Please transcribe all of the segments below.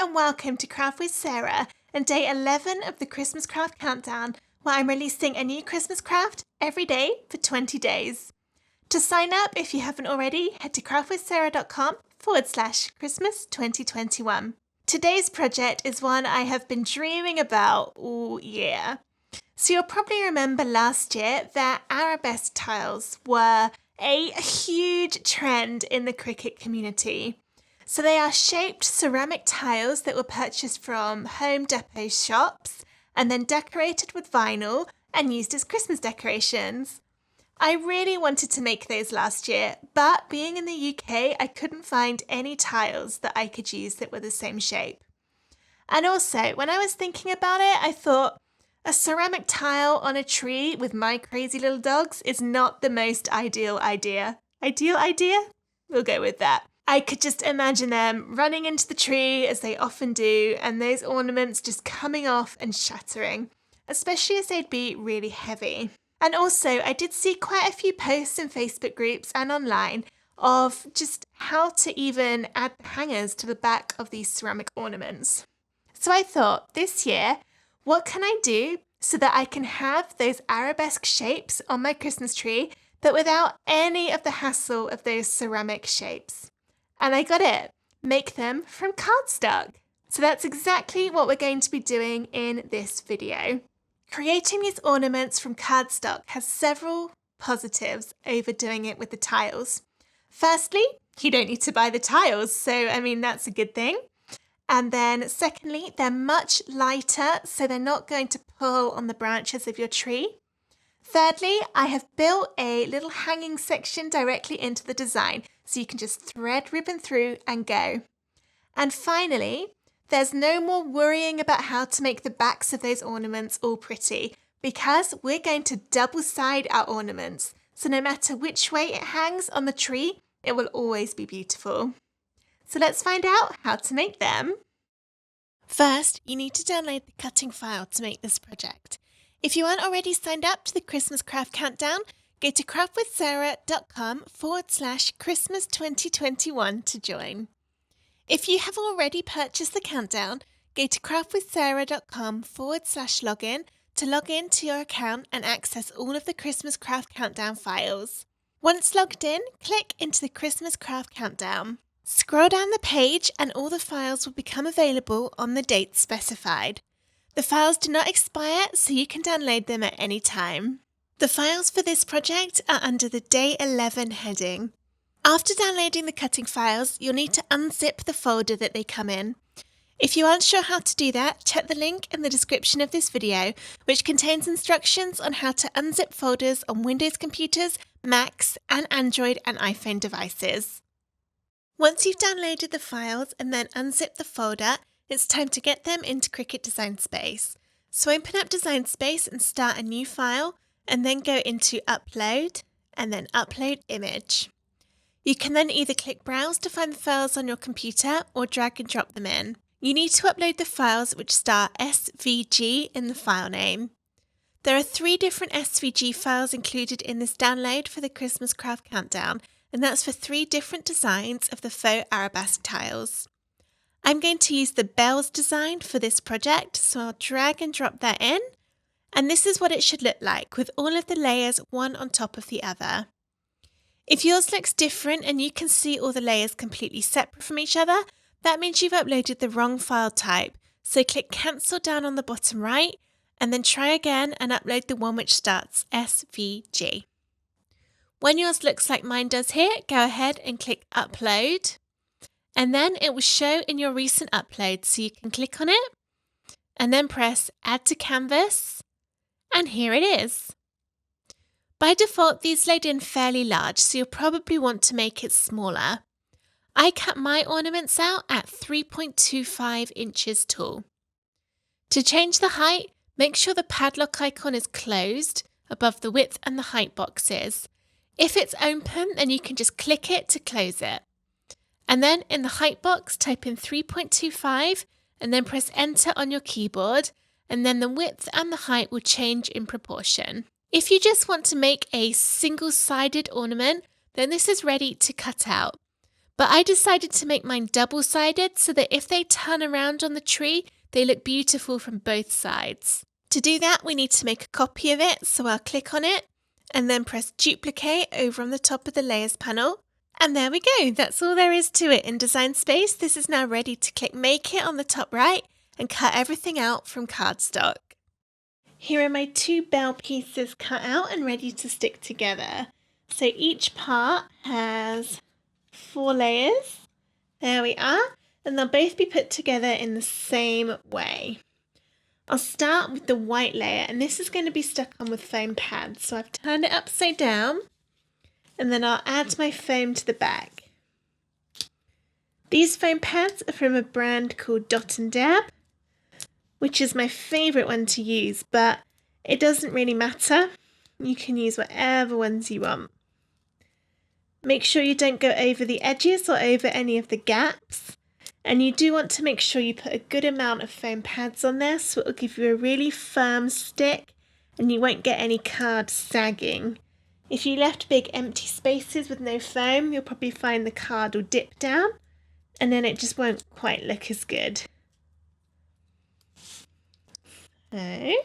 and welcome to Craft with Sarah and day 11 of the Christmas Craft Countdown, where I'm releasing a new Christmas craft every day for 20 days. To sign up, if you haven't already, head to craftwithsarah.com/Christmas 2021. Today's project is one I have been dreaming about all year. So you'll probably remember last year that arabesque tiles were a huge trend in the Cricut community. So they are shaped ceramic tiles that were purchased from Home Depot shops and then decorated with vinyl and used as Christmas decorations. I really wanted to make those last year, but being in the UK, I couldn't find any tiles that I could use that were the same shape. And also, when I was thinking about it, I thought a ceramic tile on a tree with my crazy little dogs is not the most ideal idea. Ideal idea? We'll go with that. I could just imagine them running into the tree as they often do, and those ornaments just coming off and shattering, especially as they'd be really heavy. And also, I did see quite a few posts in Facebook groups and online of just how to even add hangers to the back of these ceramic ornaments. So I thought, this year, what can I do so that I can have those arabesque shapes on my Christmas tree, but without any of the hassle of those ceramic shapes? And I got it. Make them from cardstock. So that's exactly what we're going to be doing in this video. Creating these ornaments from cardstock has several positives over doing it with the tiles. Firstly, you don't need to buy the tiles, so that's a good thing. And then secondly, they're much lighter, so they're not going to pull on the branches of your tree. Thirdly, I have built a little hanging section directly into the design, so you can just thread ribbon through and go. And finally, there's no more worrying about how to make the backs of those ornaments all pretty, because we're going to double side our ornaments, so no matter which way it hangs on the tree, it will always be beautiful. So let's find out how to make them. First, you need to download the cutting file to make this project. If you aren't already signed up to the Christmas Craft Countdown, go to craftwithsarah.com/Christmas 2021 to join. If you have already purchased the countdown, go to craftwithsarah.com/login to log in to your account and access all of the Christmas Craft Countdown files. Once logged in, click into the Christmas Craft Countdown. Scroll down the page and all the files will become available on the date specified. The files do not expire, so you can download them at any time. The files for this project are under the Day 11 heading. After downloading the cutting files, you'll need to unzip the folder that they come in. If you aren't sure how to do that, check the link in the description of this video, which contains instructions on how to unzip folders on Windows computers, Macs, and Android and iPhone devices. Once you've downloaded the files and then unzip the folder, it's time to get them into Cricut Design Space. So open up Design Space and start a new file, and then go into Upload, and then Upload Image. You can then either click Browse to find the files on your computer or drag and drop them in. You need to upload the files which start SVG in the file name. There are 3 different SVG files included in this download for the Christmas Craft Countdown, and that's for 3 different designs of the faux arabesque tiles. I'm going to use the bells design for this project, so I'll drag and drop that in. And this is what it should look like, with all of the layers one on top of the other. If yours looks different and you can see all the layers completely separate from each other, that means you've uploaded the wrong file type. So click Cancel down on the bottom right, and then try again and upload the one which starts SVG. When yours looks like mine does here, go ahead and click Upload. And then it will show in your recent upload, so you can click on it and then press Add to Canvas, and here it is. By default, these load in fairly large, so you'll probably want to make it smaller. I cut my ornaments out at 3.25 inches tall. To change the height, make sure the padlock icon is closed above the width and the height boxes. If it's open, then you can just click it to close it. And then in the height box, type in 3.25 and then press Enter on your keyboard, and then the width and the height will change in proportion. If you just want to make a single-sided ornament, then this is ready to cut out. But I decided to make mine double-sided so that if they turn around on the tree, they look beautiful from both sides. To do that, we need to make a copy of it, so I'll click on it and then press duplicate over on the top of the layers panel. And there we go, that's all there is to it in Design Space. This is now ready to click Make It on the top right and cut everything out from cardstock. Here are my 2 bell pieces cut out and ready to stick together. So each part has 4 layers. There we are, and they'll both be put together in the same way. I'll start with the white layer, and this is going to be stuck on with foam pads. So I've turned it upside down, and then I'll add my foam to the back. These foam pads are from a brand called Dot and Dab, which is my favourite one to use, but it doesn't really matter. You can use whatever ones you want. Make sure you don't go over the edges or over any of the gaps. And you do want to make sure you put a good amount of foam pads on there so it will give you a really firm stick and you won't get any card sagging. If you left big empty spaces with no foam, you'll probably find the card will dip down and then it just won't quite look as good. So,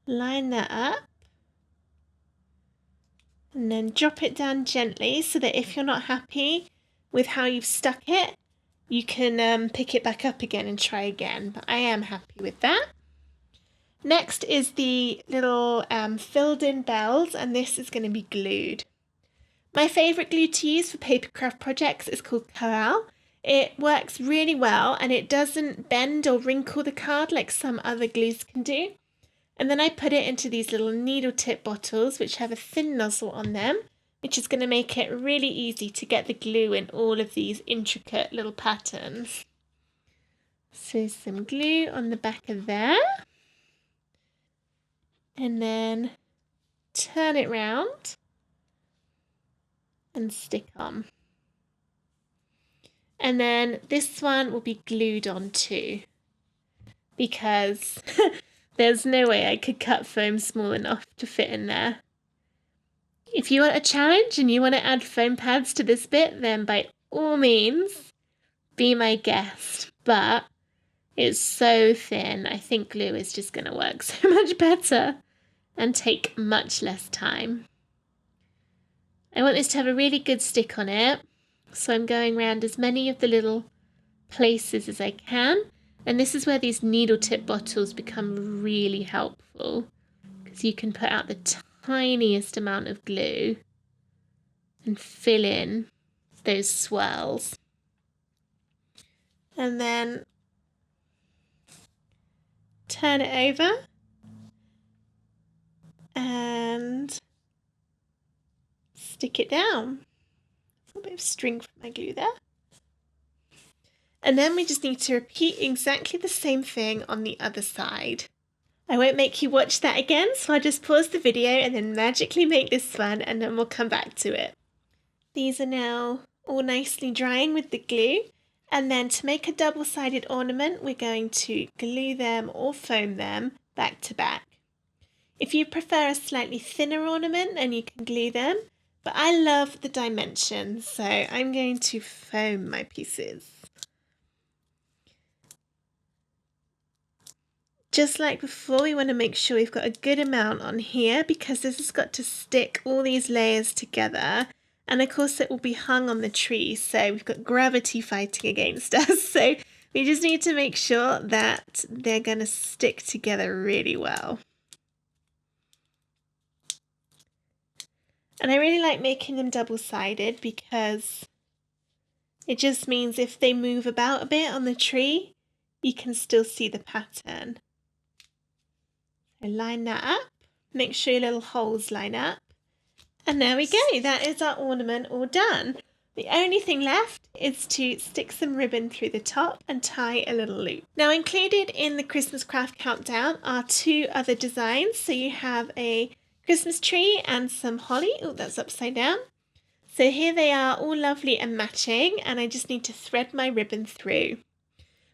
line that up and then drop it down gently so that if you're not happy with how you've stuck it, you can pick it back up again and try again, but I am happy with that. Next is the little filled in bells, and this is going to be glued. My favourite glue to use for paper craft projects is called Corelle. It works really well and it doesn't bend or wrinkle the card like some other glues can do. And then I put it into these little needle tip bottles which have a thin nozzle on them, which is going to make it really easy to get the glue in all of these intricate little patterns. So some glue on the back of there. And then turn it round and stick on. And then this one will be glued on too, because there's no way I could cut foam small enough to fit in there. If you want a challenge and you want to add foam pads to this bit, then by all means, be my guest. But it's so thin, I think glue is just going to work so much better and take much less time. I want this to have a really good stick on it, so I'm going around as many of the little places as I can. And this is where these needle tip bottles become really helpful, because you can put out the tiniest amount of glue and fill in those swirls. And then turn it over and stick it down. A bit of string from my glue there. And then we just need to repeat exactly the same thing on the other side. I won't make you watch that again, so I'll just pause the video and then magically make this one and then we'll come back to it. These are now all nicely drying with the glue, and then to make a double-sided ornament we're going to glue them or foam them back to back. If you prefer a slightly thinner ornament then you can glue them, but I love the dimensions, so I'm going to foam my pieces. Just like before, we want to make sure we've got a good amount on here because this has got to stick all these layers together, and of course it will be hung on the tree, so we've got gravity fighting against us, so we just need to make sure that they're going to stick together really well. And I really like making them double-sided because it just means if they move about a bit on the tree, you can still see the pattern. So line that up, make sure your little holes line up. And there we go, that is our ornament all done. The only thing left is to stick some ribbon through the top and tie a little loop. Now included in the Christmas Craft Countdown are 2 other designs. So you have a Christmas tree and some holly. Oh, that's upside down. So here they are, all lovely and matching, and I just need to thread my ribbon through.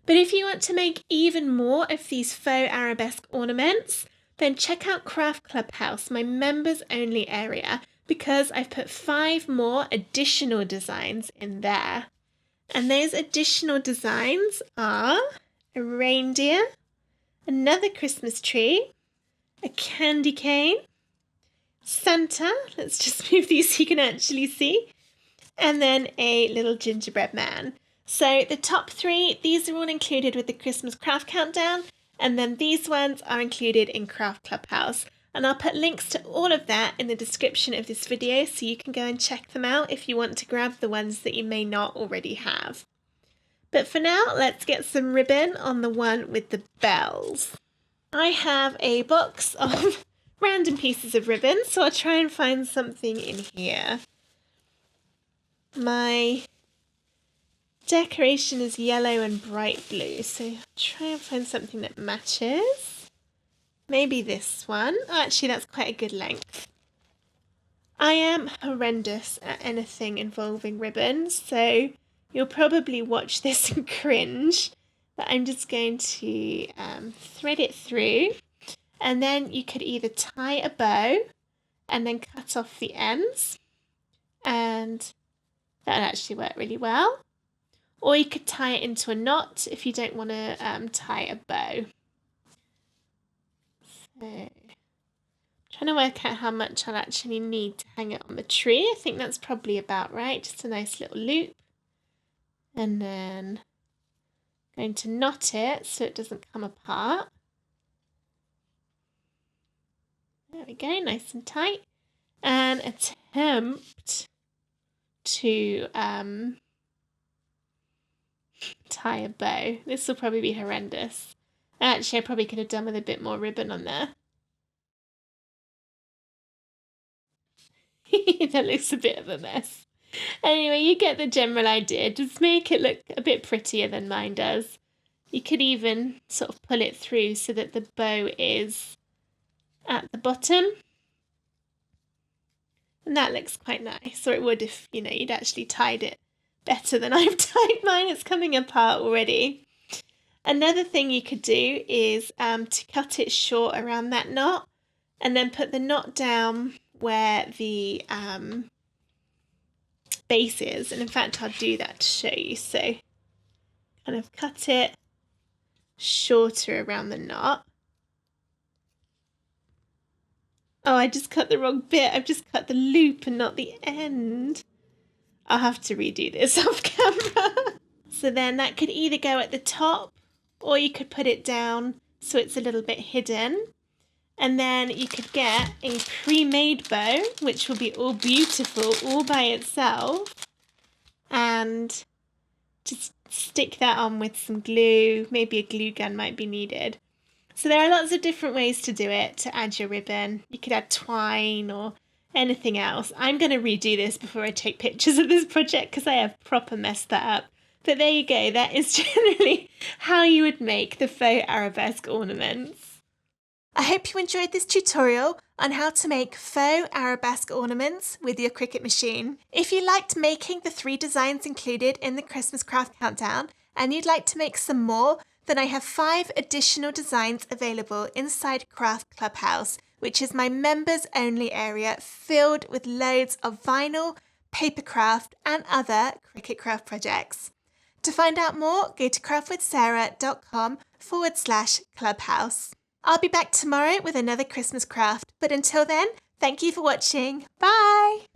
But if you want to make even more of these faux arabesque ornaments, then check out Craft Clubhouse, my members only area, because I've put 5 more additional designs in there. And those additional designs are a reindeer, another Christmas tree, a candy cane, Santa, let's just move these so you can actually see, and then a little gingerbread man. So the top 3, these are all included with the Christmas Craft Countdown, and then these ones are included in Craft Clubhouse. And I'll put links to all of that in the description of this video so you can go and check them out if you want to grab the ones that you may not already have. But for now, let's get some ribbon on the one with the bells. I have a box of random pieces of ribbon, so I'll try and find something in here. My decoration is yellow and bright blue, so I'll try and find something that matches. Maybe this one. Oh, actually, that's quite a good length. I am horrendous at anything involving ribbons, so you'll probably watch this and cringe, but I'm just going to thread it through, and then you could either tie a bow and then cut off the ends, and that would actually work really well. Or you could tie it into a knot if you don't want to tie a bow. So, I'm trying to work out how much I'll actually need to hang it on the tree. I think that's probably about right, just a nice little loop. And then I'm going to knot it so it doesn't come apart. There we go, nice and tight. And attempt to tie a bow. This will probably be horrendous. Actually, I probably could have done with a bit more ribbon on there. That looks a bit of a mess. Anyway, you get the general idea. Just make it look a bit prettier than mine does. You could even sort of pull it through so that the bow is at the bottom. And that looks quite nice. Or it would if, you'd actually tied it better than I've tied mine. It's coming apart already. Another thing you could do is to cut it short around that knot and then put the knot down where the base is. And in fact, I'll do that to show you. So kind of cut it shorter around the knot. Oh, I just cut the wrong bit. I've just cut the loop and not the end. I'll have to redo this off camera. So then that could either go at the top or you could put it down so it's a little bit hidden. And then you could get a pre-made bow, which will be all beautiful all by itself. And just stick that on with some glue. Maybe a glue gun might be needed. So there are lots of different ways to do it to add your ribbon. You could add twine or anything else. I'm going to redo this before I take pictures of this project because I have proper messed that up. But there you go. That is generally how you would make the faux arabesque ornaments. I hope you enjoyed this tutorial on how to make faux arabesque ornaments with your Cricut machine. If you liked making the 3 designs included in the Christmas Craft Countdown and you'd like to make some more, then I have 5 additional designs available inside Craft Clubhouse, which is my members only area filled with loads of vinyl, paper craft and other Cricut craft projects. To find out more, go to craftwithsarah.com/clubhouse. I'll be back tomorrow with another Christmas craft, but until then, thank you for watching. Bye!